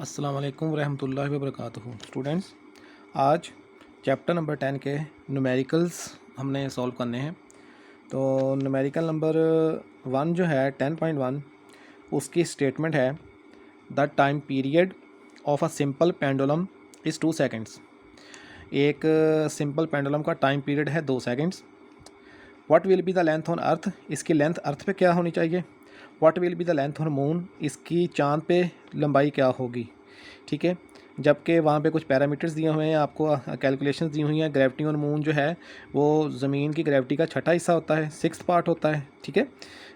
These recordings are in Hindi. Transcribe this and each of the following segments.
अस्सलाम वालेकुम रहमतुल्लाहि व बरकातुहू। स्टूडेंट्स, आज चैप्टर नंबर 10 के न्यूमेरिकल्स हमने सॉल्व करने हैं। तो न्यूमेरिकल नंबर 1 जो है 10.1, उसकी स्टेटमेंट है the time period of a simple pendulum is 2 seconds. एक सिंपल पेंडुलम का टाइम पीरियड है 2 seconds. What will be the length on अर्थ, इसकी लेंथ अर्थ पे क्या होनी चाहिए। What will be the length on moon, इसकी चांद पे लंबाई क्या होगी। ठीक है, जबकि वहाँ पे कुछ पैरामीटर्स दिए हुए हैं, आपको कैलकुलेशंस दी हुई हैं। ग्रेविटी ऑन मून जो है वो ज़मीन की ग्रेविटी का छठा हिस्सा होता है, 6th पार्ट होता है। ठीक है,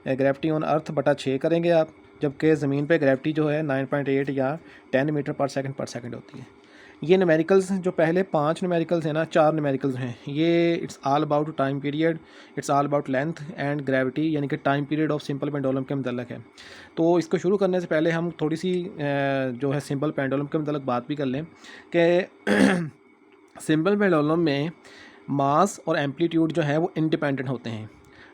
ग्रेविटी ऑन अर्थ बटा 6 करेंगे आप, जबकि ज़मीन पे ग्रेविटी जो है 9.8 या 10 मीटर पर सेकंड होती है। ये न्यूमेरिकल्स जो पहले 5 न्यूमेरिकल्स हैं ना, 4 न्यूमेरिकल्स हैं, ये it's all about time period, it's all about length and gravity, यानी कि time period of simple pendulum के मतलब है। तो इसको शुरू करने से पहले हम थोड़ी सी जो है सिंपल पेंडुलम के मतलब बात भी कर लें कि सिंपल पेंडुलम में मास और एम्पलीट्यूड जो है वो इंडिपेंडेंट होते हैं,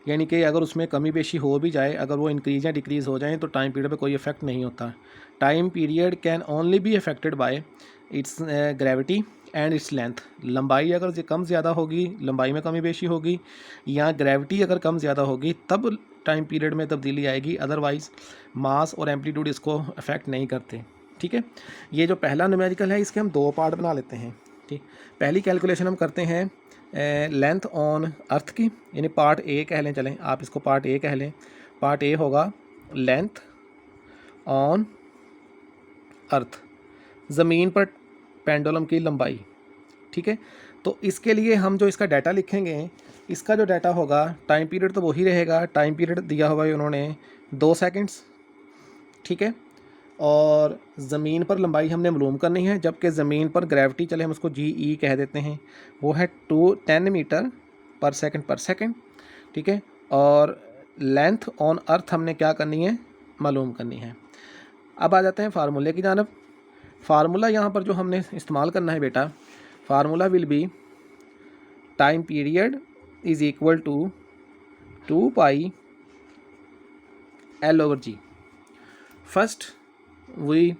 यानी कि अगर उसमें कमी बेशी हो भी जाए, अगर वो इंक्रीज या डिक्रीज़ हो जाए तो टाइम पीरियड पे कोई इफेक्ट नहीं होता। Time period can only be affected by it's gravity and its length. लंबाई अगर कम ज़्यादा होगी, लंबाई में कमी बेशी होगी, या ग्रेविटी अगर कम ज़्यादा होगी, तब टाइम पीरियड में तब्दीली आएगी। अदरवाइज़ मास और एम्पलीट्यूड इसको अफेक्ट नहीं करते। ठीक है, ये जो पहला न्यूमेरिकल है इसके हम 2 पार्ट बना लेते हैं। ठीक, पहली कैलकुलेशन हम करते हैं लेंथ ऑन अर्थ की, यानी पार्ट ए कह लें, चलें आप इसको पार्ट ए कह लें। पार्ट ए होगा लेंथ ऑन अर्थ, ज़मीन पर पेंडुलम की लंबाई। ठीक है, तो इसके लिए हम जो इसका डाटा लिखेंगे, इसका जो डाटा होगा, टाइम पीरियड तो वही रहेगा। टाइम पीरियड दिया हुआ है उन्होंने 2 सेकेंड्स। ठीक है, और ज़मीन पर लंबाई हमने मालूम करनी है, जबकि ज़मीन पर ग्रेविटी, चले हम उसको GE कह देते हैं, वो है 10 मीटर पर सेकंड। ठीक है, और लेंथ ऑन अर्थ हमने क्या करनी है, मालूम करनी है। अब आ जाते हैं फार्मूले की जानब। फार्मूला यहाँ पर जो हमने इस्तेमाल करना है बेटा, formula will be time period is equal to 2 pi L/G। First we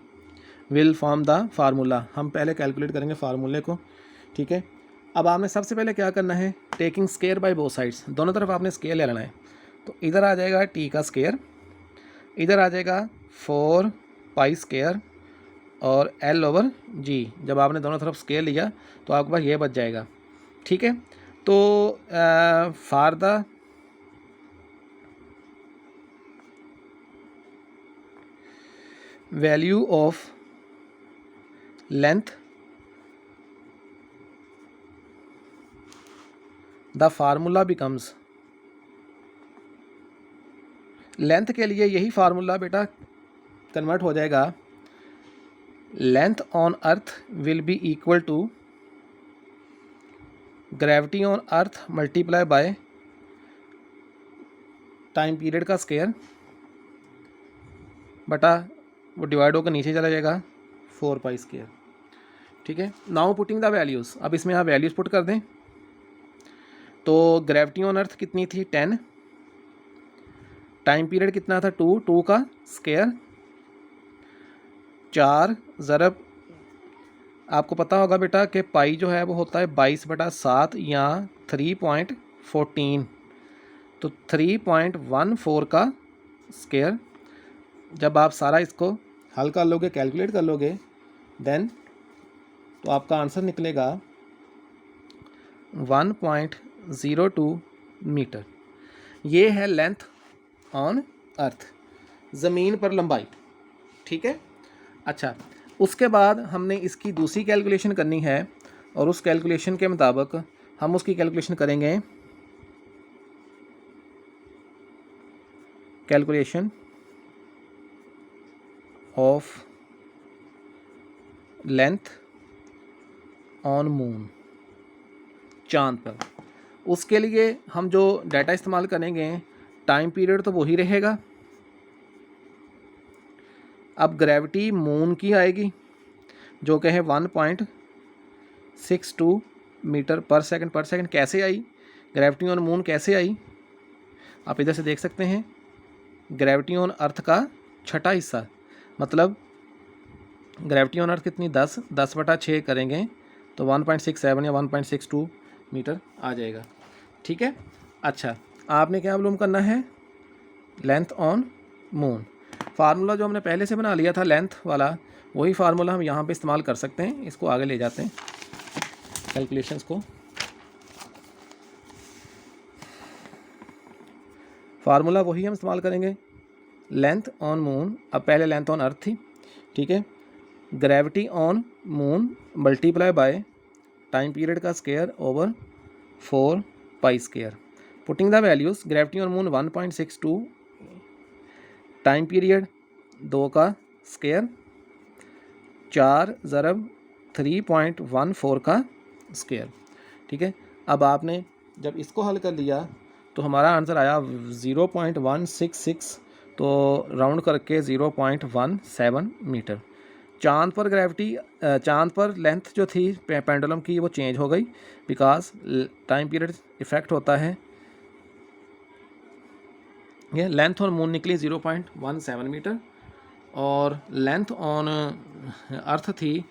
will form the formula, हम पहले कैलकुलेट करेंगे फार्मूले को। ठीक है, अब आपने सबसे पहले क्या करना है, taking square by both sides, दोनों तरफ आपने स्केयर ले लेना है। तो इधर आ जाएगा टी का स्केयर, इधर आ जाएगा 4 पाई स्केयर और L/G। जब आपने दोनों तरफ स्केयर लिया तो आपके पास ये बच जाएगा। ठीक है, तो for the value of length the formula becomes, length के लिए यही फार्मूला बेटा कन्वर्ट हो जाएगा, length on earth will be equal to gravity on earth multiply by time period का स्केयर बटा, वो डिवाइड होकर नीचे चला जाएगा, 4 पाई स्केयर। ठीक है, नाउ पुटिंग द वैल्यूज़, अब इसमें आप वैल्यूज़ पुट कर दें। तो ग्रेविटी ऑन अर्थ कितनी थी, 10, टाइम पीरियड कितना था, 2 का स्केयर, 4 ज़रब, आपको पता होगा बेटा कि पाई जो है वो होता है 22/7 या 3.14, तो 3.14 का स्केयर। जब आप सारा इसको हल कर लोगे, कैलकुलेट कर लोगे, देन तो आपका आंसर निकलेगा 1.02 मीटर। ये है लेंथ ऑन अर्थ, ज़मीन पर लंबाई। ठीक है, अच्छा, उसके बाद हमने इसकी दूसरी कैलकुलेशन करनी है, और उस कैलकुलेशन के मुताबिक हम उसकी कैलकुलेशन करेंगे, calculation of length on moon, चांद पर। उसके लिए हम जो डाटा इस्तेमाल करेंगे, टाइम पीरियड तो वही रहेगा। अब ग्रेविटी मून की आएगी जो कि है 1.62 मीटर पर सेकंड। कैसे आई ग्रेविटी ऑन मून, कैसे आई, आप इधर से देख सकते हैं, ग्रेविटी ऑन अर्थ का छठा हिस्सा, मतलब ग्रेविटी ऑन अर्थ कितनी 10/6 करेंगे तो 1.67 या 1.62 मीटर आ जाएगा। ठीक है। अच्छा, आपने क्या मालूम करना है, लेंथ ऑन मून। फार्मूला जो हमने पहले से बना लिया था लेंथ वाला, वही फार्मूला हम यहाँ पे इस्तेमाल कर सकते हैं। इसको आगे ले जाते हैं कैलकुलेशंस को। फार्मूला वही हम इस्तेमाल करेंगे, लेंथ ऑन मून। अब पहले लेंथ ऑन अर्थ थी, ठीक है। Gravity on moon multiply by time period का square over 4π²। Putting the values, gravity on moon 1.62, time period 2 का स्क्वायर, 4 ज़रब 3.14 का स्क्वायर। ठीक है। अब आपने जब इसको हल कर लिया तो हमारा आंसर आया 0.166, तो राउंड करके 0.17 मीटर। चांद पर ग्रेविटी, चांद पर लेंथ जो थी पेंडुलम की वो चेंज हो गई, बिकॉज टाइम पीरियड इफेक्ट होता है। ये लेंथ ऑन मून निकली 0.17 मीटर और लेंथ ऑन अर्थ थी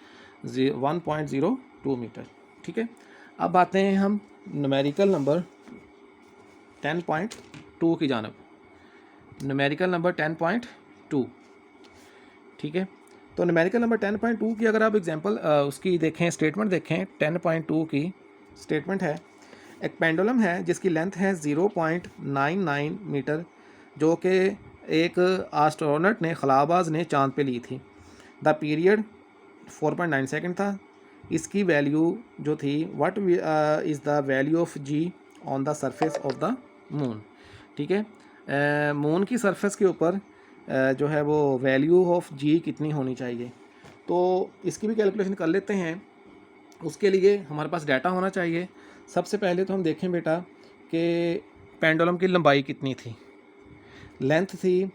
1.02 मीटर। ठीक है। अब आते हैं हम न्यूमेरिकल नंबर 10.2 की जानब। न्यूमेरिकल नंबर 10.2, ठीक है। तो न्यूमेरिकल नंबर 10.2 की अगर आप एग्जांपल उसकी देखें, स्टेटमेंट देखें, 10.2 की स्टेटमेंट है, एक पेंडुलम है जिसकी लेंथ है 0.99 मीटर, जो कि एक एस्ट्रोनॉट ने, खलाबाज ने चांद पे ली थी। द पीरियड 4.9 सेकंड था। इसकी वैल्यू जो थी, what is the value of g on the surface of the moon. ठीक है। मून की सरफेस के ऊपर जो है वो वैल्यू ऑफ जी कितनी होनी चाहिए, तो इसकी भी कैलकुलेशन कर लेते हैं। उसके लिए हमारे पास डाटा होना चाहिए। सबसे पहले तो हम देखें बेटा कि पेंडुलम की लंबाई कितनी थी। लेंथ थी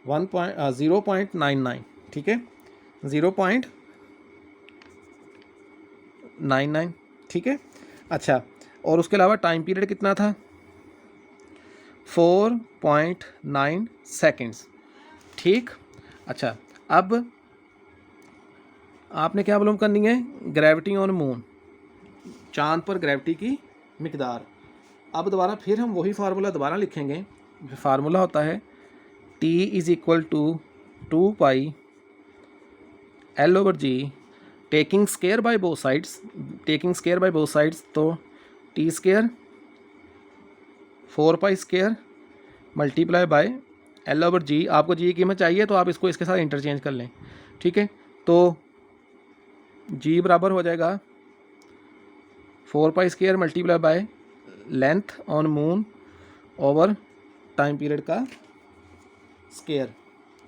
0.99, ठीक है, 0.99, ठीक है। अच्छा, और उसके अलावा टाइम पीरियड कितना था, 4.9 सेकेंड्स। ठीक। अच्छा, अब आपने क्या मालूम करनी है, ग्रेविटी ऑन मून, चांद पर ग्रेविटी की मिकदार। अब दोबारा फिर हम वही फार्मूला दोबारा लिखेंगे। फार्मूला होता है T is equal to 2π L/G, taking square by both sides, तो T² 4π² मल्टीप्लाई बाय L/G। आपको जी की कीमत चाहिए तो आप इसको इसके साथ इंटरचेंज कर लें। ठीक है। तो जी बराबर हो जाएगा 4π² multiply by length on moon over time period का स्क्वायर।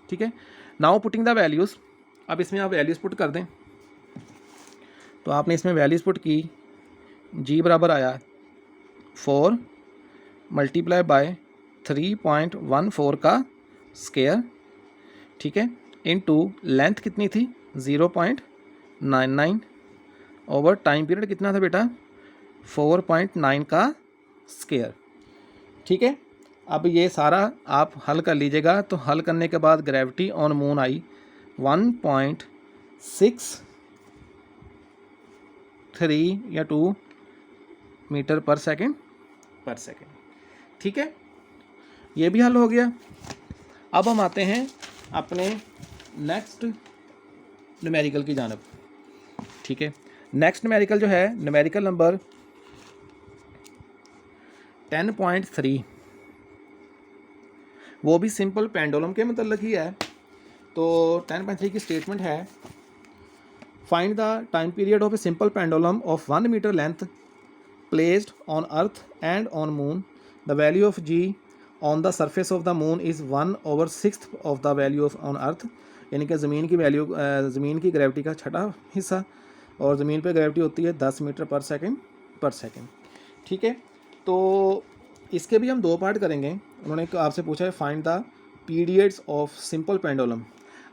ठीक है। नाउ पुटिंग द वैल्यूज़, अब इसमें आप वैल्यूज़ पुट कर दें। तो आपने इसमें वैल्यूज़ पुट की, जी बराबर आया 4 मल्टीप्लाई बाय 3.14 का स्क्वायर, ठीक है, इनटू लेंथ कितनी थी 0.99 ओवर टाइम पीरियड कितना था बेटा 4.9 का स्क्वायर। ठीक है। अब ये सारा आप हल कर लीजिएगा। तो हल करने के बाद ग्रेविटी ऑन मून आई 1.63 या 2 मीटर पर सेकेंड। ठीक है, ये भी हल हो गया। अब हम आते हैं अपने नेक्स्ट न्यूमेरिकल की जानब। ठीक है। नेक्स्ट न्यूमेरिकल जो है, न्यूमेरिकल नंबर 10.3, वो भी सिंपल पेंडुलम के मतलब ही है। तो 10.3 की स्टेटमेंट है, find the time period of a simple pendulum of 1 metre length placed on earth and on moon. The value of g on the surface of the moon is 1/6 of the value of on earth. यानी कि ज़मीन की वैल्यू, ज़मीन की ग्रेविटी का छठा हिस्सा, और ज़मीन पे ग्रेविटी होती है 10 मीटर पर सेकेंड। ठीक है। तो इसके भी हम 2 पार्ट करेंगे। उन्होंने आपसे पूछा है find the periods of simple pendulum.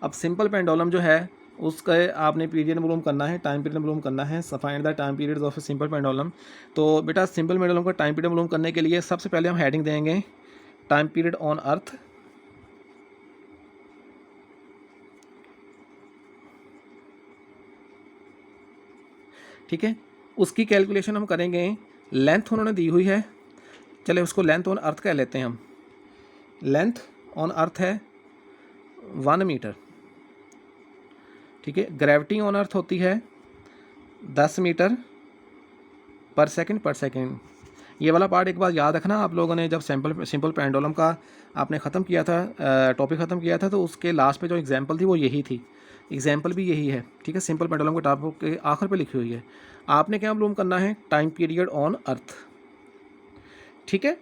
अब सिंपल पेंडुलम जो है उसका आपने पीरियड मालूम करना है, टाइम पीरियड मालूम करना है। Find the time periods of simple pendulum. तो बेटा सिंपल पेंडुलम का टाइम पीरियड मालूम करने के लिए सबसे पहले हम हेडिंग देंगे टाइम पीरियड ऑन अर्थ, ठीक है। उसकी कैलकुलेशन हम करेंगे, लेंथ उन्होंने दी हुई है, चले उसको लेंथ ऑन अर्थ कह लेते हैं हम। लेंथ ऑन अर्थ है 1 मीटर, ठीक है। ग्रेविटी ऑन अर्थ होती है 10 मीटर पर सेकंड। ये वाला पार्ट एक बार याद रखना, आप लोगों ने जब सिंपल पेंडुलम का आपने ख़त्म किया था, टॉपिक ख़त्म किया था, तो उसके लास्ट पे जो एग्जांपल थी वो यही थी, एग्जांपल भी यही है, ठीक है। सिंपल पेंडुलम के टॉपिक के आखिर पे लिखी हुई है। आपने क्या मालूम करना है, टाइम पीरियड ऑन अर्थ, ठीक है।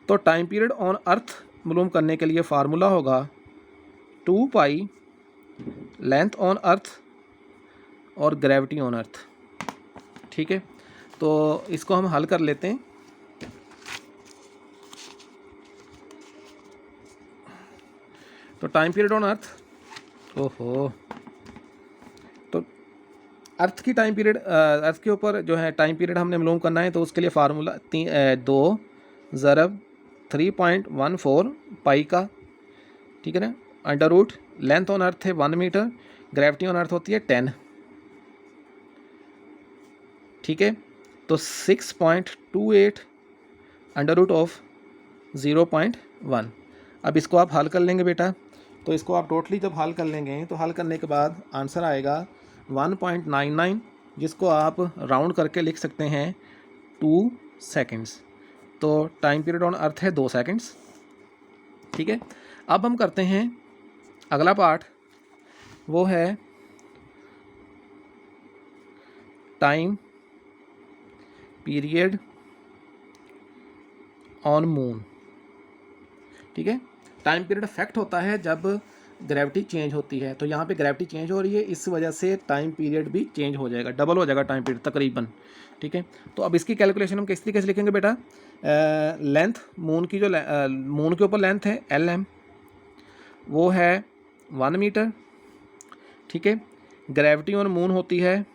तो टाइम पीरियड ऑन अर्थ मालूम करने के लिए फार्मूला होगा 2 पाई लेंथ ऑन अर्थ और ग्रेविटी ऑन अर्थ, ठीक है। तो इसको हम हल कर लेते हैं। तो टाइम पीरियड ऑन अर्थ, ओहो, तो अर्थ की टाइम पीरियड, अर्थ के ऊपर जो है टाइम पीरियड हमने मालूम करना है, तो उसके लिए फार्मूला 2 ज़रब 3.14 पाई का, ठीक है ना, under root length on earth है 1 मीटर, ग्रेविटी ऑन अर्थ होती है 10, ठीक है। तो 6.28 अंडर रूट ऑफ 0.1। अब इसको आप हल कर लेंगे बेटा, तो इसको आप टोटली जब हल कर लेंगे तो हल करने के बाद आंसर आएगा 1.99, जिसको आप राउंड करके लिख सकते हैं 2 सेकेंड्स। तो टाइम पीरियड ऑन अर्थ है 2 सेकेंड्स, ठीक है। अब हम करते हैं अगला पार्ट, वो है टाइम पीरियड ऑन मून, ठीक है। टाइम पीरियड इफेक्ट होता है जब ग्रेविटी चेंज होती है, तो यहाँ पे ग्रेविटी चेंज हो रही है, इस वजह से टाइम पीरियड भी चेंज हो जाएगा, डबल हो जाएगा टाइम पीरियड तकरीबन, ठीक है। तो अब इसकी कैलकुलेशन हम किस तरीके से लिखेंगे बेटा, लेंथ मून की जो मून के ऊपर लेंथ है LM, वो है 1 मीटर, ठीक है। ग्रेविटी ऑन मून होती है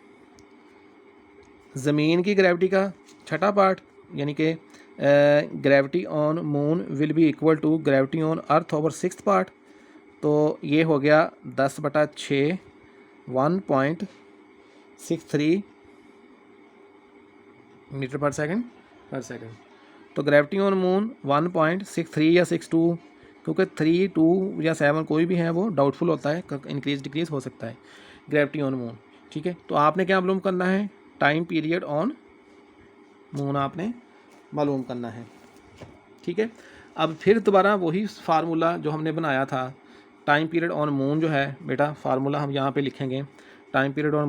ज़मीन की ग्रेविटी का छठा पार्ट, यानी कि gravity on moon will be equal to gravity on earth over 6th part. तो ये हो गया 10/6 1.63 मीटर पर सेकंड। तो ग्रेविटी ऑन मून 1.63 या 62, क्योंकि 3, 2 या 7 कोई भी है वो डाउटफुल होता है, इंक्रीज डिक्रीज हो सकता है ग्रेविटी ऑन मून, ठीक है। तो आपने क्या मालूम करना है, टाइम पीरियड ऑन मून आपने मालूम करना है, ठीक है। अब फिर दोबारा वही फार्मूला जो हमने बनाया था, टाइम पीरियड ऑन मून जो है बेटा, फार्मूला हम यहाँ पे लिखेंगे, time period on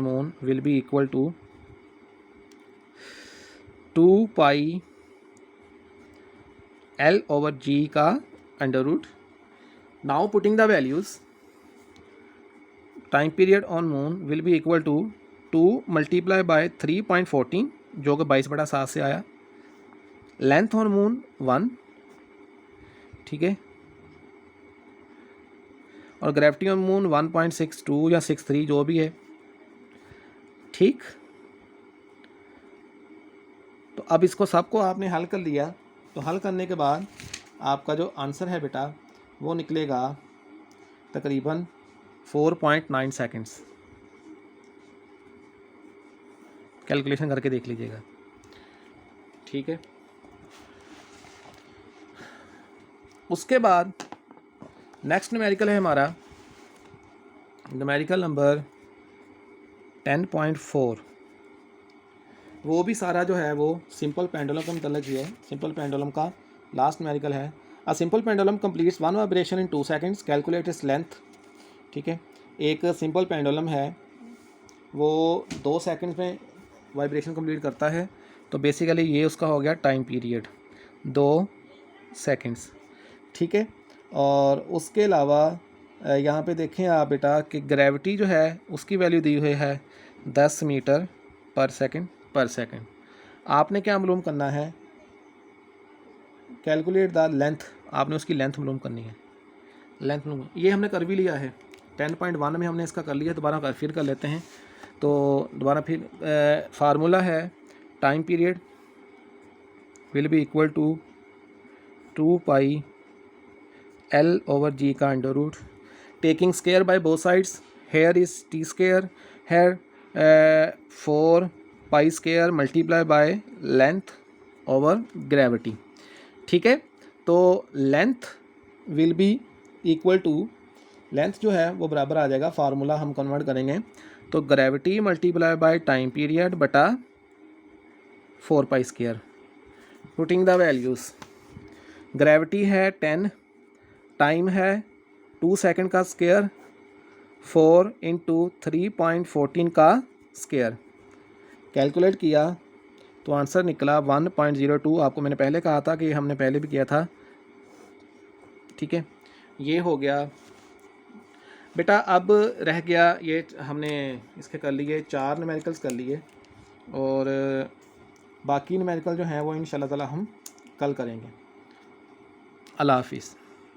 moon will be equal to 2 pi L over G का under root. Now putting the values, time period on moon will be equal to 2 multiply by 3.14, जो कि 22/7 से आया। लेंथ ऑन मून 1, ठीक है, और ग्रेविटी ऑन मून 1.62 या 63 जो भी है, ठीक। तो अब इसको सबको आपने हल कर लिया, तो हल करने के बाद आपका जो आंसर है बेटा वो निकलेगा तकरीबन 4.9 सेकेंड्स। कैलकुलेशन करके देख लीजिएगा, ठीक है। उसके बाद नेक्स्ट न्यूमेरिकल है हमारा न्यूमेरिकल नंबर 10.4। वो भी सारा जो है वो सिंपल पेंडुलम का मतलब ही है, सिंपल पेंडुलम का लास्ट न्यूमेरिकल है। A simple pendulum completes 1 vibration in 2 seconds, calculate its length, ठीक है। एक सिंपल पेंडुलम है वो 2 सेकेंड्स में वाइब्रेशन कंप्लीट करता है, तो बेसिकली ये उसका हो गया टाइम पीरियड 2 सेकेंड्स, ठीक है। और उसके अलावा यहाँ पे देखें आप बेटा कि ग्रेविटी जो है उसकी वैल्यू दी हुई है 10 मीटर पर सेकंड। आपने क्या मालूम करना है, कैलकुलेट द लेंथ, आपने उसकी लेंथ मालूम करनी है, लेंथ मालूम, ये हमने कर भी लिया है 10.1 में हमने इसका कर लिया, दोबारा फिर कर लेते हैं। तो दोबारा फिर फार्मूला है time period will be equal to 2 pi L over G का under root, taking square by both sides, here is T square here 4 pi square multiply by length over gravity. ठीक है, तो length will be equal to, length जो है वो बराबर आ जाएगा, फार्मूला हम कन्वर्ट करेंगे तो gravity multiply by time period बटा 4 pi square. Putting the values, gravity है 10, टाइम है 2 सेकंड का स्क्वायर, 4 इंटू 3.14 का स्क्वायर। कैलकुलेट किया तो आंसर निकला 1.02। आपको मैंने पहले कहा था कि हमने पहले भी किया था। ठीक है, ये हो गया बेटा। अब रह गया ये, हमने इसके कर लिए 4 न्यूमेरिकल्स कर लिए, और बाकी न्यूमेरिकल जो हैं वो इंशाल्लाह ताला हम कल करेंगे। अल्लाह हाफिज़।